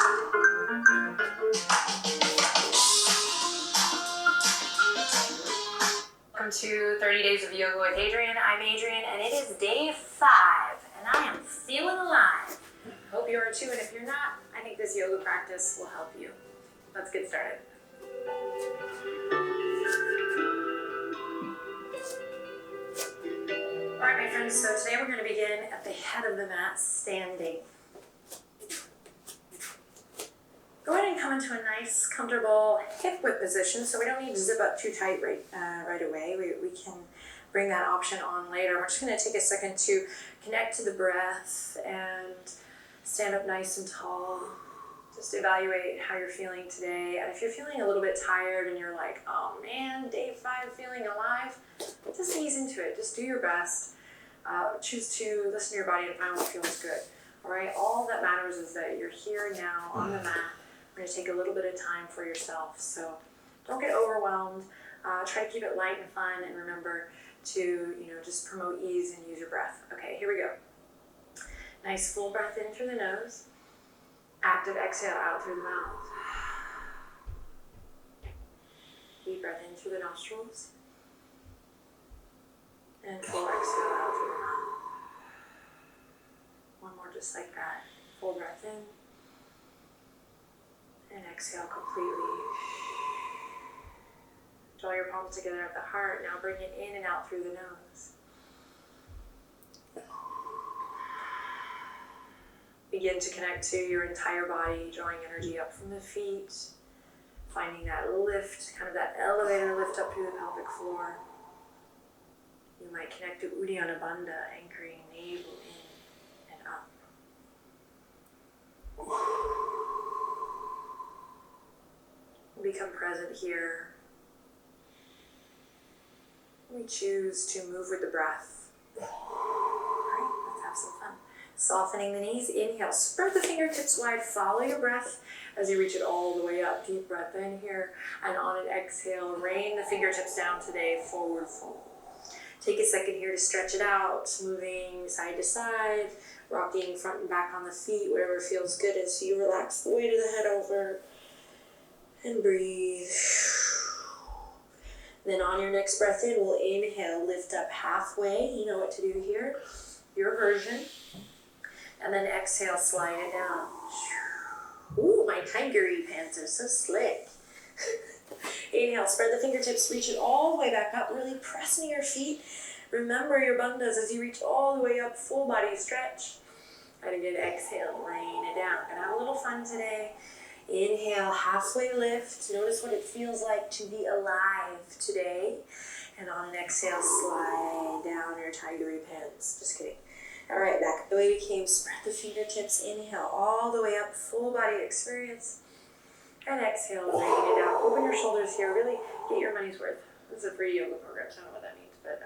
Welcome to 30 Days of Yoga with Adriene. I'm Adriene, and it is day 5, and I am feeling alive. Hope you are too, and if you're not, I think this yoga practice will help you. Let's get started. All right, my friends, so today we're going to begin at the head of the mat, standing. Go ahead and come into a nice, comfortable hip width position, so we don't need to zip up too tight right away. We can bring that option on later. We're just going to take a second to connect to the breath and stand up nice and tall. Just evaluate how you're feeling today. And if you're feeling a little bit tired and you're like, oh man, day 5 feeling alive, just ease into it. Just do your best. Choose to listen to your body and find what feels good. All right, all that matters is that you're here now on the mat. We're going to take a little bit of time for yourself. So don't get overwhelmed. Try to keep it light and fun, and remember to, just promote ease and use your breath. Okay, here we go. Nice full breath in through the nose. Active exhale out through the mouth. Deep breath in through the nostrils. And full exhale out through the mouth. One more just like that. Full breath in. And exhale completely. Draw your palms together at the heart. Now bring it in and out through the nose. Begin to connect to your entire body, drawing energy up from the feet, finding that lift, kind of that elevator lift up through the pelvic floor. You might connect to Uddiyana Bandha, anchoring navel in and up. Become present here. We choose to move with the breath. All right, let's have some fun. Softening the knees, inhale, spread the fingertips wide, follow your breath as you reach it all the way up. Deep breath in here, and on an exhale, rain the fingertips down today, forward fold. Take a second here to stretch it out, moving side to side, rocking front and back on the feet, whatever feels good as you relax the weight of the head over, and breathe. Then on your next breath in, we'll inhale, lift up halfway. You know what to do here, your version. And then exhale, slide it down. Ooh, my tigery pants are so slick. Inhale, spread the fingertips, reach it all the way back up, really press into your feet. Remember your bandhas as you reach all the way up, full body stretch. And again, exhale, rain it down. Gonna have a little fun today. Inhale, halfway lift. Notice what it feels like to be alive today. And on an exhale, slide down your tigery pants. Just kidding. All right, back the way we came. Spread the fingertips. Inhale all the way up, full body experience. And exhale, rain it down. Open your shoulders here. Really get your money's worth. This is a free yoga program, so I don't know what that means. But,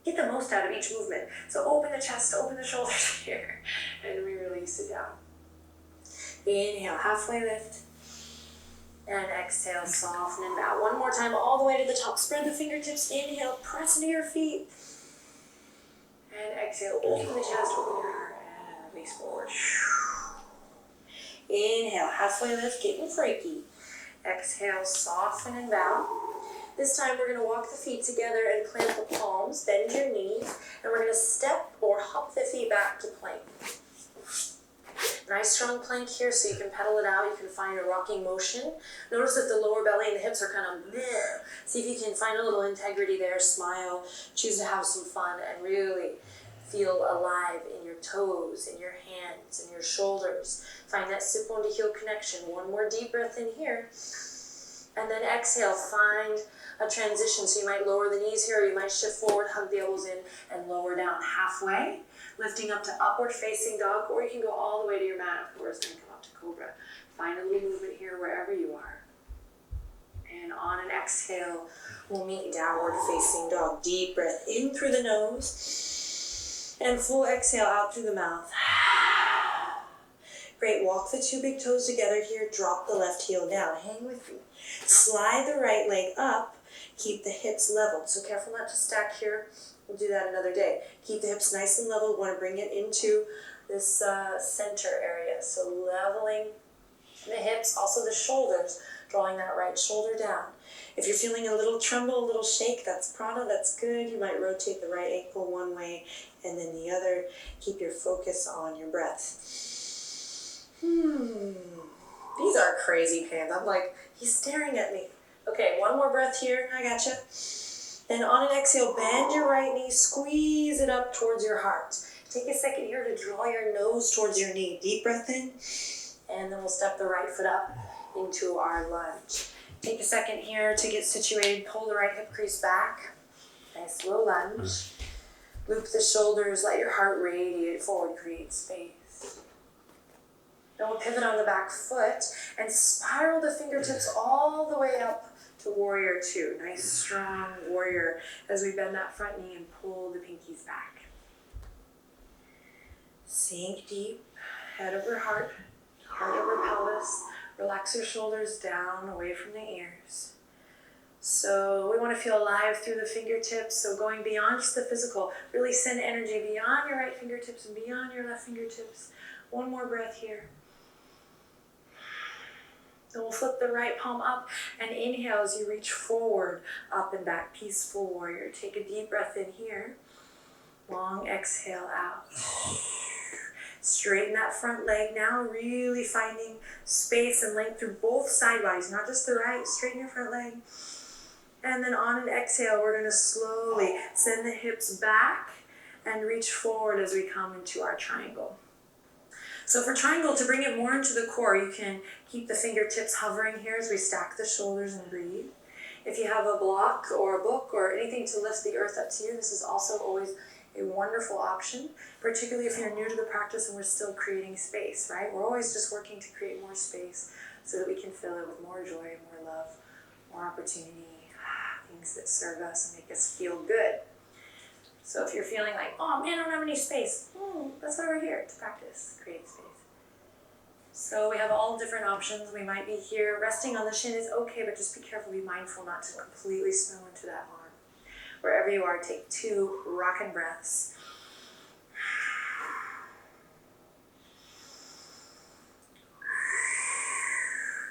get the most out of each movement. So open the chest, open the shoulders here. And we release it down. Inhale, halfway lift. And exhale, soften and bow. One more time, all the way to the top. Spread the fingertips. Inhale, press into your feet. And exhale, open the chest, open your heart, and release forward. Inhale, halfway lift, getting freaky. Exhale, soften and bow. This time we're going to walk the feet together and plant the palms, bend your knees, and we're going to step or hop the feet back to plank. Nice strong plank here, so you can pedal it out. You can find a rocking motion. Notice that the lower belly and the hips are kind of bleh. See if you can find a little integrity there. Smile. Choose to have some fun and really feel alive in your toes, in your hands, in your shoulders. Find that sit bone to heel connection. One more deep breath in here. And then exhale. Find a transition. So you might lower the knees here, or you might shift forward, hug the elbows in, and lower down halfway. Lifting up to upward facing dog, or you can go all the way to your mat, of course, and come up to cobra. Find a little movement here wherever you are. And on an exhale, we'll meet downward facing dog. Deep breath in through the nose, and full exhale out through the mouth. Great, walk the two big toes together here, drop the left heel down, hang with me. Slide the right leg up, keep the hips leveled. So careful not to stack here. We'll do that another day. Keep the hips nice and level. We want to bring it into this center area. area. So leveling the hips, also the shoulders, drawing that right shoulder down. If you're feeling a little tremble, a little shake, that's prana, that's good. You might rotate the right ankle one way and then the other. Keep your focus on your breath. These are crazy hands. I'm like, he's staring at me. Okay, one more breath here. I gotcha. Then on an exhale, bend your right knee, squeeze it up towards your heart. Take a second here to draw your nose towards your knee. Deep breath in, and then we'll step the right foot up into our lunge. Take a second here to get situated. Pull the right hip crease back. Nice low lunge. Loop the shoulders, let your heart radiate forward, create space. Then we'll pivot on the back foot and spiral the fingertips all the way up to warrior two. Nice strong warrior as we bend that front knee and pull the pinkies back. Sink deep, head over heart, heart over pelvis. Relax your shoulders down, away from the ears. So we want to feel alive through the fingertips. So going beyond just the physical, really send energy beyond your right fingertips and beyond your left fingertips. One more breath here. Then we'll flip the right palm up and inhale as you reach forward, up and back, peaceful warrior. Take a deep breath in here. Long exhale out. Straighten that front leg now, really finding space and length through both side bodies, not just the right. Straighten your front leg. And then on an exhale, we're going to slowly send the hips back and reach forward as we come into our triangle. So for triangle, to bring it more into the core, you can keep the fingertips hovering here as we stack the shoulders and breathe. If you have a block or a book or anything to lift the earth up to you, this is also always a wonderful option, particularly if you're new to the practice and we're still creating space, right? We're always just working to create more space so that we can fill it with more joy, more love, more opportunity, things that serve us and make us feel good. So if you're feeling like, oh man, I don't have any space, that's why we're here, to practice, create space. So we have all different options. We might be here. Resting on the shin is okay, but just be careful, be mindful not to completely snow into that arm. Wherever you are, take 2 rockin' breaths.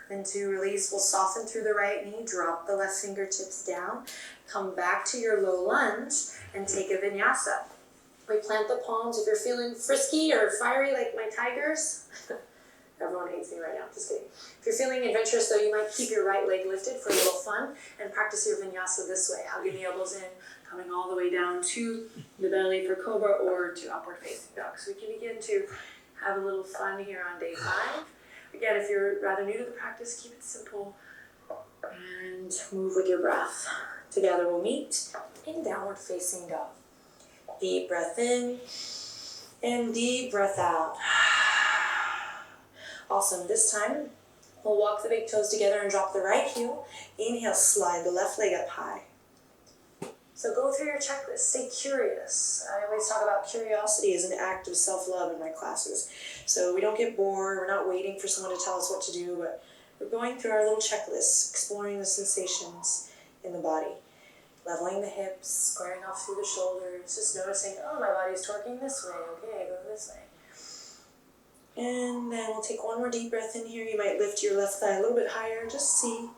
Then to release, we'll soften through the right knee, drop the left fingertips down, come back to your low lunge, and take a vinyasa. We plant the palms. If you're feeling frisky or fiery like my tigers, everyone hates me right now, just kidding. If you're feeling adventurous though, you might keep your right leg lifted for a little fun and practice your vinyasa this way. Hugging the elbows in, coming all the way down to the belly for cobra or to upward facing dog. So we can begin to have a little fun here on day 5. Again, if you're rather new to the practice, keep it simple and move with your breath. Together we'll meet in downward facing dog. Deep breath in and deep breath out. Awesome. This time, we'll walk the big toes together and drop the right heel. Inhale, slide the left leg up high. So go through your checklist. Stay curious. I always talk about curiosity as an act of self-love in my classes. So we don't get bored. We're not waiting for someone to tell us what to do, but we're going through our little checklists, exploring the sensations in the body. Leveling the hips, squaring off through the shoulders, just noticing, oh, my body's torquing this way. Okay, go this way. And then we'll take one more deep breath in here. You might lift your left thigh a little bit higher, just see.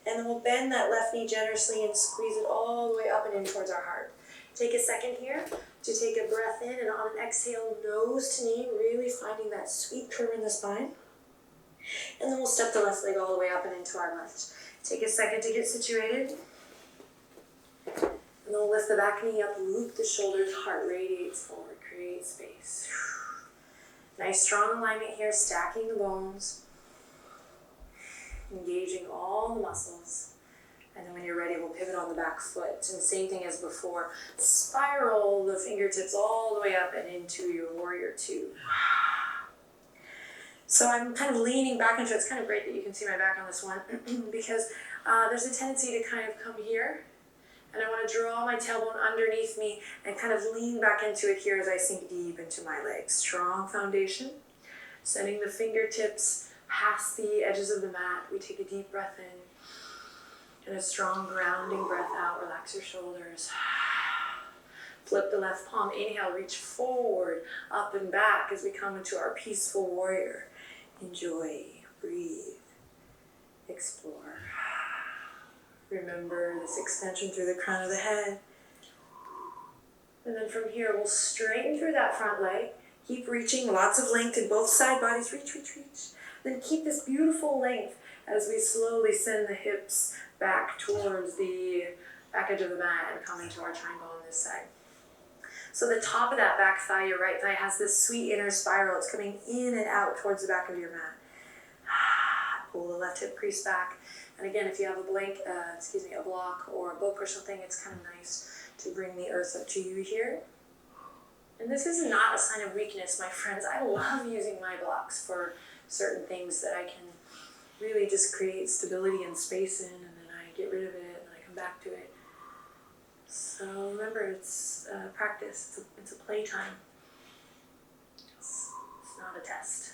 And then we'll bend that left knee generously and squeeze it all the way up and in towards our heart. Take a second here to take a breath in, and on an exhale, nose to knee, really finding that sweet curve in the spine. And then we'll step the left leg all the way up and into our lunge. Take a second to get situated. And then we'll lift the back knee up, loop the shoulders, heart radiates forward, create space. Nice strong alignment here, stacking the bones, engaging all the muscles. And then when you're ready, we'll pivot on the back foot. And same thing as before, spiral the fingertips all the way up and into your warrior two. So I'm kind of leaning back into it. It's kind of great that you can see my back on this one because there's a tendency to kind of come here. And I want to draw my tailbone underneath me and kind of lean back into it here as I sink deep into my legs. Strong foundation. Sending the fingertips past the edges of the mat. We take a deep breath in and a strong grounding breath out. Relax your shoulders. Flip the left palm. Inhale, reach forward, up and back as we come into our peaceful warrior. Enjoy, breathe, explore. Remember this extension through the crown of the head. And then from here, we'll straighten through that front leg. Keep reaching, lots of length in both side bodies. Reach, reach, reach. Then keep this beautiful length as we slowly send the hips back towards the back edge of the mat and come into our triangle on this side. So the top of that back thigh, your right thigh, has this sweet inner spiral. It's coming in and out towards the back of your mat. Pull the left hip crease back. And again, if you have a a block or a book or something, it's kind of nice to bring the earth up to you here. And this is not a sign of weakness, my friends. I love using my blocks for certain things that I can really just create stability and space in, and then I get rid of it, and I come back to it. So remember, it's practice. It's a playtime. It's not a test.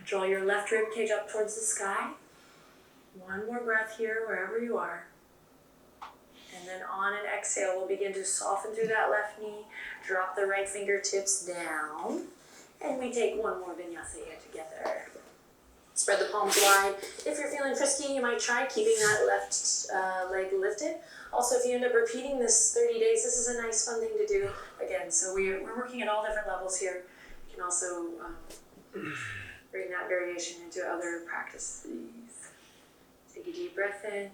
Draw your left rib cage up towards the sky. One more breath here, wherever you are. And then on an exhale, we'll begin to soften through that left knee. Drop the right fingertips down. And we take one more vinyasa here together. Spread the palms wide. If you're feeling frisky, you might try keeping that left leg lifted. Also, if you end up repeating this 30 days, this is a nice fun thing to do again. So we're working at all different levels here. You can also bring that variation into other practices. Take a deep breath in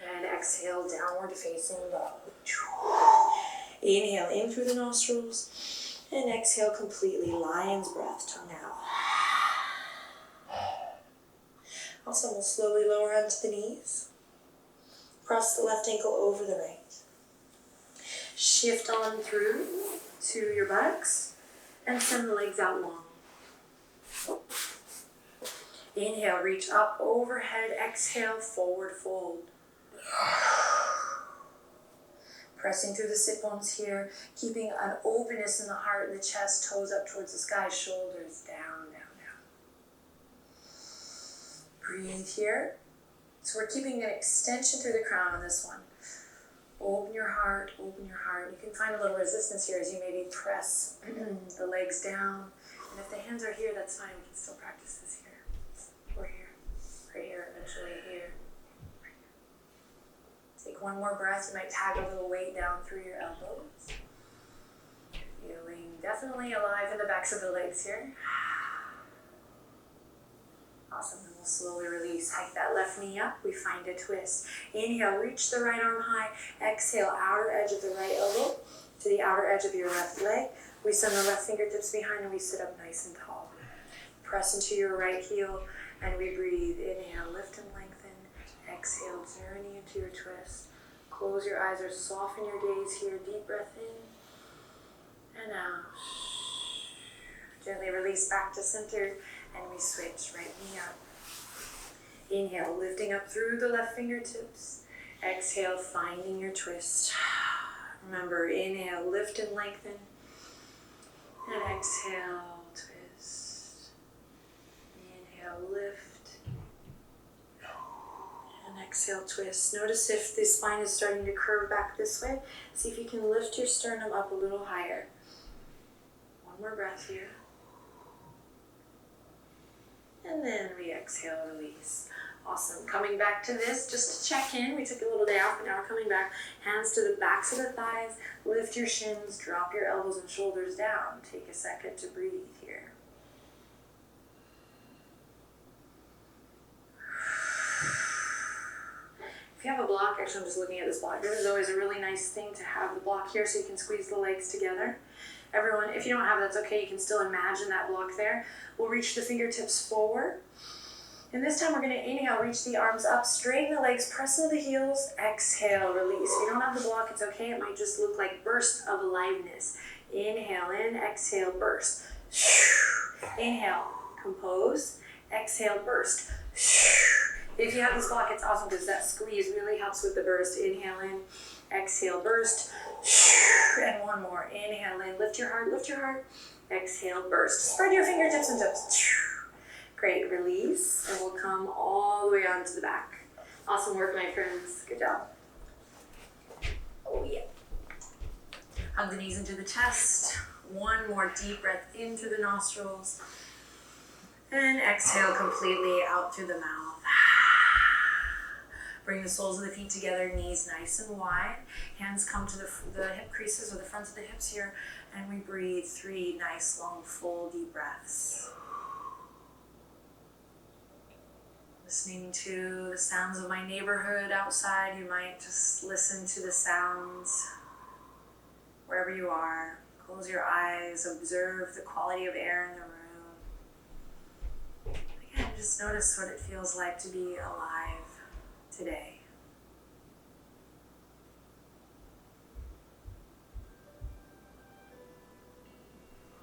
and exhale, downward facing dog. Inhale in through the nostrils and exhale completely, lion's breath, tongue out. Also, we'll slowly lower onto the knees. Cross the left ankle over the right. Shift on through to your buttocks and send the legs out long. Inhale, reach up overhead. Exhale, forward fold. Pressing through the sit bones here, keeping an openness in the heart and the chest, toes up towards the sky, shoulders down, down, down. Breathe here. So we're keeping an extension through the crown on this one. Open your heart, open your heart. You can find a little resistance here as you maybe press the legs down. And if the hands are here, that's fine. We can still practice this here. Or here, right here, eventually here. Take one more breath. You might tag a little weight down through your elbows. Feeling definitely alive in the backs of the legs here. Awesome. And we'll slowly release. Hike that left knee up. We find a twist. Inhale, reach the right arm high. Exhale, outer edge of the right elbow to the outer edge of your left leg. We send the left fingertips behind and we sit up nice and tall. Press into your right heel and we breathe. Inhale, lift and lengthen. Exhale, journey into your twist. Close your eyes or soften your gaze here. Deep breath in and out. Gently release back to center and we switch. Right knee up. Inhale, lifting up through the left fingertips. Exhale, finding your twist. Remember, inhale, lift and lengthen. And exhale, twist. Inhale, lift. And exhale, twist. Notice if the spine is starting to curve back this way. See if you can lift your sternum up a little higher. One more breath here. And then we exhale, release. Awesome. Coming back to this, just to check in. We took a little day off, but now we're coming back. Hands to the backs of the thighs. Lift your shins. Drop your elbows and shoulders down. Take a second to breathe here. If you have a block, actually I'm just looking at this block. This is always a really nice thing to have the block here so you can squeeze the legs together. Everyone, if you don't have it, that's okay. You can still imagine that block there. We'll reach the fingertips forward. And this time we're going to inhale, reach the arms up, straighten the legs, press into the heels, exhale, release. If you don't have the block, it's okay. It might just look like bursts of aliveness. Inhale in, exhale, burst. Inhale, compose, exhale, burst. If you have this block, it's awesome because that squeeze really helps with the burst. Inhale in, exhale, burst. And one more. Inhale in, lift your heart, lift your heart. Exhale, burst. Spread your fingertips and toes. Great, release, and we'll come all the way onto the back. Awesome work, my friends. Good job. Oh, yeah. Hug the knees into the chest. One more deep breath into the nostrils. And exhale completely out through the mouth. Bring the soles of the feet together, knees nice and wide. Hands come to the hip creases or the fronts of the hips here. And we breathe 3 nice, long, full, deep breaths. Listening to the sounds of my neighborhood outside, you might just listen to the sounds wherever you are. Close your eyes, observe the quality of air in the room. Again, just notice what it feels like to be alive today.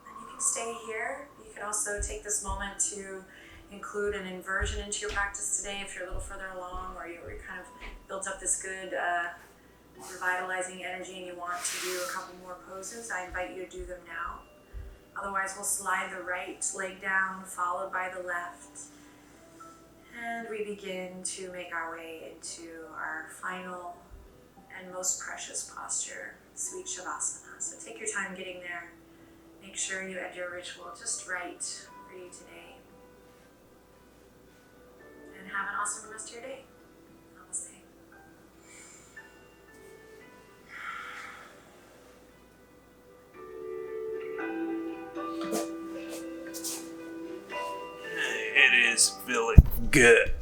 And you can stay here. You can also take this moment to include an inversion into your practice today if you're a little further along, or you're kind of built up this good revitalizing energy and you want to do a couple more poses. I invite you to do them now. Otherwise, we'll slide the right leg down, followed by the left. And we begin to make our way into our final and most precious posture, Sweet Shavasana. So take your time getting there. Make sure you end your ritual just right for you today. And have an awesome rest of your day. Namaste. It is feeling good.